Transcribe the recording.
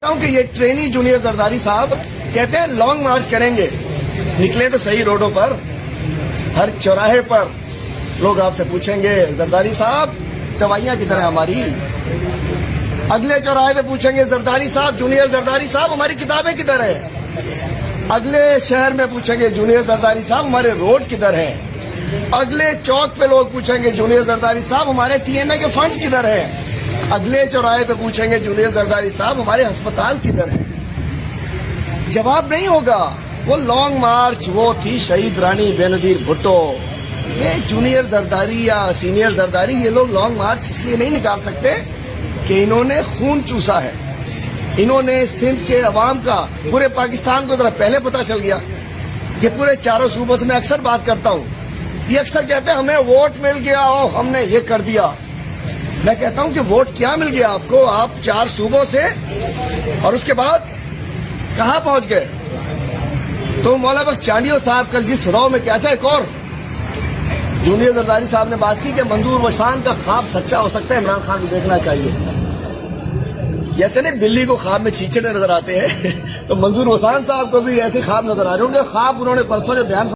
کہ یہ trainee junior Zardari صاحب کہتے ہیں لانگ مارچ کریں گے. نکلے تو صحیح روڈوں پر, ہر چوراہے پر لوگ آپ سے پوچھیں گے زرداری صاحب دوائیاں کدھر ہیں ہماری. اگلے چوراہے پہ پوچھیں گے زرداری صاحب, جونیئر زرداری صاحب ہماری کتابیں کدھر ہیں. اگلے شہر میں پوچھیں گے جونیئر زرداری صاحب ہمارے روڈ کدھر ہیں. اگلے چوک پہ لوگ پوچھیں گے جونیئر زرداری صاحب ہمارے ٹی ایم اے کے فنڈز کدھر ہیں. اگلے چوراہے پہ پوچھیں گے جونیئر زرداری صاحب ہمارے ہسپتال کدھر ہیں. جواب نہیں ہوگا. وہ لانگ مارچ وہ تھی شہید رانی بے نظیر بھٹو. یہ جونیئر زرداری یا سینئر زرداری یہ لوگ لانگ مارچ اس لیے نہیں نکال سکتے کہ انہوں نے خون چوسا ہے. انہوں نے سندھ کے عوام کا, پورے پاکستان کو ذرا پہلے پتہ چل گیا. یہ پورے چاروں صوبوں سے میں اکثر بات کرتا ہوں, یہ اکثر کہتے ہیں ہمیں ووٹ مل گیا ہم نے یہ کر دیا. میں کہتا ہوں کہ ووٹ کیا مل گیا آپ کو؟ آپ 4 صوبوں سے اور اس کے بعد کہاں پہنچ گئے؟ تو مولا بخش چانڈیو صاحب کل جس رو میں کیا تھا, ایک اور جونیئر زرداری صاحب نے بات کی کہ منظور وشان کا خواب سچا ہو سکتا ہے, عمران خان کو دیکھنا چاہیے. جیسے نہیں بلی کو خواب میں چھیچڑے نظر آتے ہیں تو منظور وشان صاحب کو بھی ایسے خواب نظر آ رہے ہوں گے. خواب انہوں نے پرسوں جو بیان